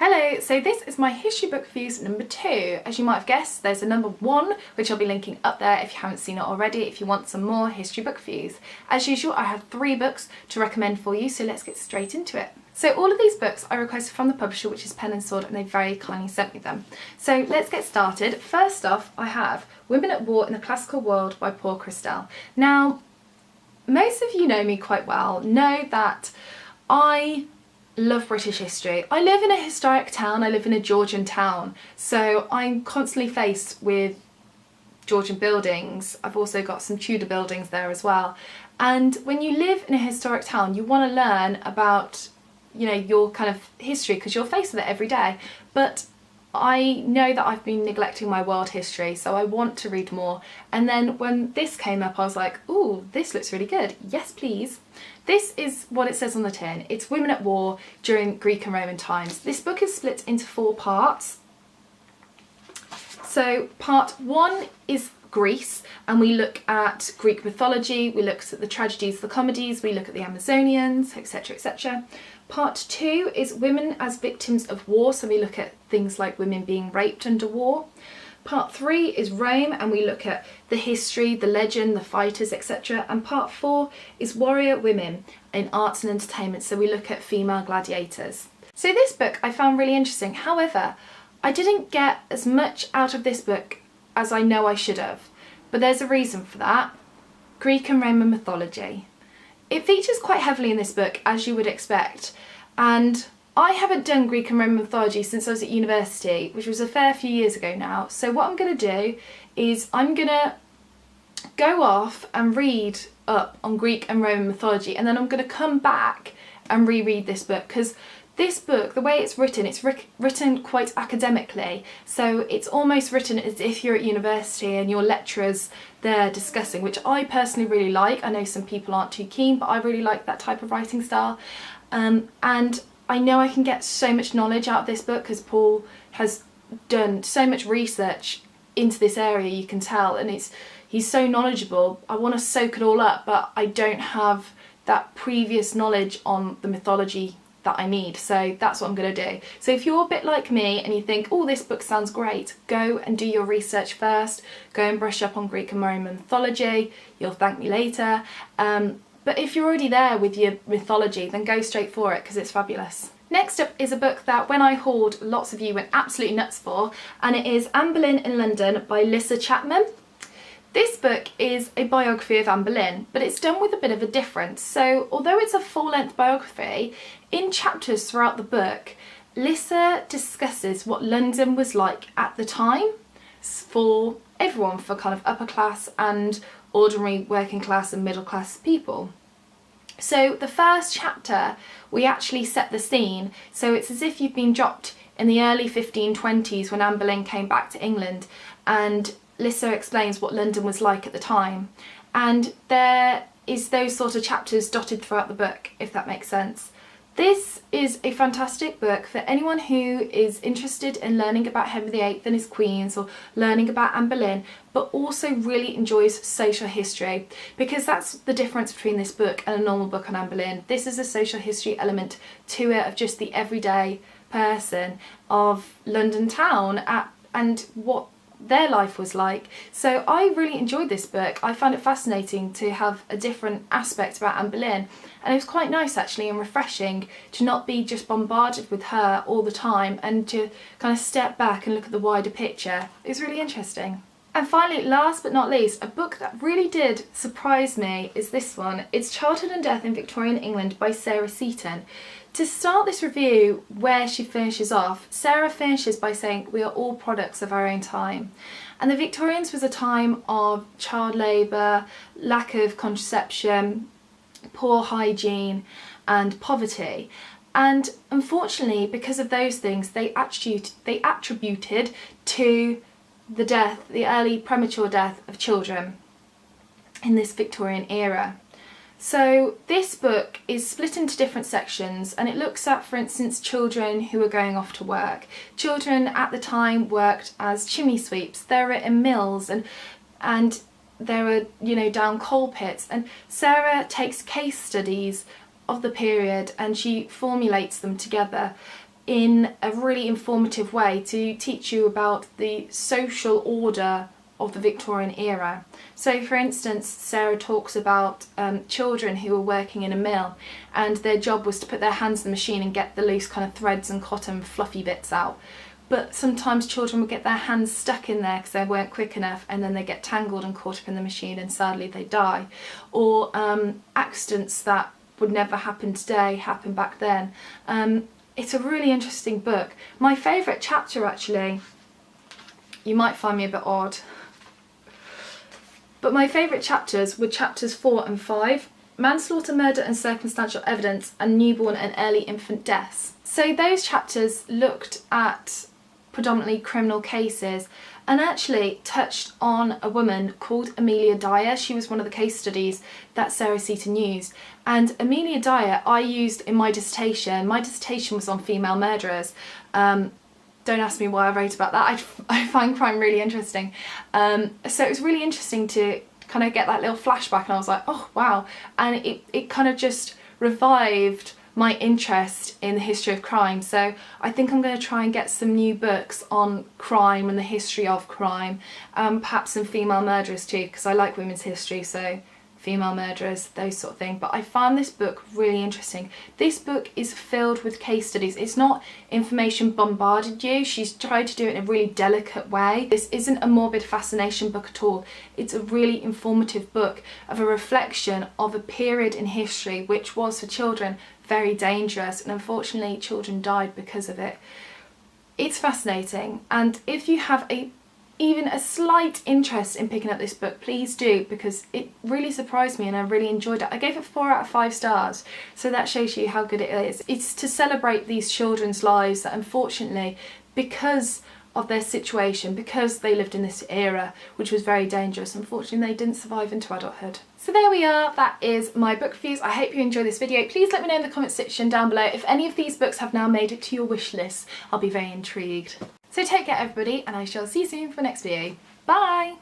Hello, so this is my history book reviews number 2. As you might have guessed, there's a number 1, which I'll be linking up there if you haven't seen it already, if you want some more history book reviews. As usual, I have 3 books to recommend for you, so let's get straight into it. So all of these books I requested from the publisher, which is Pen and Sword, and they very kindly sent me them. So let's get started. First off, I have Women at War in the Classical World by Paul Christel. Now, most of you know me quite well, know that I love British history. I live in a historic town, I live in a Georgian town, so I'm constantly faced with Georgian buildings. I've also got some Tudor buildings there as well. And when you live in a historic town, you want to learn about, you know, your kind of history because you're faced with it every day. But I know that I've been neglecting my world history, so I want to read more. And then when this came up, I was like, ooh, this looks really good. Yes, please. This is what it says on the tin. It's Women at War during Greek and Roman times. This book is split into 4 parts. So part 1 is Greece, and we look at Greek mythology, we look at the tragedies, the comedies, we look at the Amazonians, etc, etc. Part 2 is women as victims of war, so we look at things like women being raped under war. Part 3 is Rome, and we look at the history, the legend, the fighters, etc. And part 4 is warrior women in arts and entertainment, so we look at female gladiators. So this book I found really interesting. However, I didn't get as much out of this book as I know I should have, but there's a reason for that. Greek and Roman mythology. It features quite heavily in this book, as you would expect, and I haven't done Greek and Roman mythology since I was at university, which was a fair few years ago now. So what I'm going to do is I'm going to go off and read up on Greek and Roman mythology, and then I'm going to come back and reread this book, because this book, the way it's written quite academically, so it's almost written as if you're at university and your lecturers they're discussing, which I personally really like. I know some people aren't too keen, but I really like that type of writing style. And I know I can get so much knowledge out of this book because Paul has done so much research into this area, you can tell, and he's so knowledgeable. I want to soak it all up, but I don't have that previous knowledge on the mythology that I need, so that's what I'm going to do. So if you're a bit like me and you think, oh, this book sounds great, go and do your research first, go and brush up on Greek and Roman mythology, you'll thank me later. But if you're already there with your mythology, then go straight for it because it's fabulous. Next up is a book that when I hauled, lots of you went absolutely nuts for, and it is Anne Boleyn in London by Lissa Chapman. This book is a biography of Anne Boleyn, but it's done with a bit of a difference. So although it's a full-length biography, in chapters throughout the book, Lissa discusses what London was like at the time for everyone, for kind of upper class and ordinary working class and middle class people. So the first chapter, we actually set the scene, so it's as if you've been dropped in the early 1520s when Anne Boleyn came back to England, and Lissa explains what London was like at the time. And there is those sort of chapters dotted throughout the book, if that makes sense. This is a fantastic book for anyone who is interested in learning about Henry VIII and his queens, or learning about Anne Boleyn, but also really enjoys social history, because that's the difference between this book and a normal book on Anne Boleyn. This is a social history element to it, of just the everyday person of London town and what their life was like. So I really enjoyed this book. I found it fascinating to have a different aspect about Anne Boleyn, and it was quite nice actually and refreshing to not be just bombarded with her all the time and to kind of step back and look at the wider picture. It was really interesting. And finally, last but not least, a book that really did surprise me is this one. It's Charlton and Death in Victorian England by Sarah Seaton. To start this review where she finishes off, Sarah finishes by saying we are all products of our own time. And the Victorians was a time of child labour, lack of contraception, poor hygiene and poverty. And unfortunately, because of those things, they attributed to the early premature death of children in this Victorian era. So this book is split into different sections, and it looks at, for instance, children who are going off to work. Children at the time worked as chimney sweeps. They were in mills and they were, you know, down coal pits. And Sarah takes case studies of the period and she formulates them together in a really informative way to teach you about the social order of the Victorian era. So for instance, Sarah talks about children who were working in a mill, and their job was to put their hands in the machine and get the loose kind of threads and cotton fluffy bits out. But sometimes children would get their hands stuck in there because they weren't quick enough, and then they get tangled and caught up in the machine, and sadly they die. Or accidents that would never happen today happen back then. It's a really interesting book. My favourite chapter, actually, you might find me a bit odd, but my favourite chapters were chapters 4 and 5, manslaughter, murder and circumstantial evidence, and newborn and early infant deaths. So those chapters looked at predominantly criminal cases and actually touched on a woman called Amelia Dyer. She was one of the case studies that Sarah Seaton used. And Amelia Dyer I used in my dissertation. My dissertation was on female murderers. Don't ask me why I wrote about that. I find crime really interesting. So it was really interesting to kind of get that little flashback, and I was like, oh wow. And it kind of just revived my interest in the history of crime. So I think I'm going to try and get some new books on crime and the history of crime, perhaps some female murderers too, because I like women's history, so female murderers, those sort of thing. But I found this book really interesting. This book is filled with case studies. It's not information bombarded you. She's tried to do it in a really delicate way. This isn't a morbid fascination book at all. It's a really informative book of a reflection of a period in history which was for children very dangerous, and unfortunately children died because of it. It's fascinating, and if you have even a slight interest in picking up this book, please do, because it really surprised me and I really enjoyed it. I gave it 4 out of 5 stars, so that shows you how good it is. It's to celebrate these children's lives that unfortunately, because of their situation, because they lived in this era which was very dangerous, unfortunately they didn't survive into adulthood. So there we are, that is my book reviews. I hope you enjoyed this video. Please let me know in the comment section down below if any of these books have now made it to your wish list. I'll be very intrigued. So take care everybody, and I shall see you soon for the next video. Bye!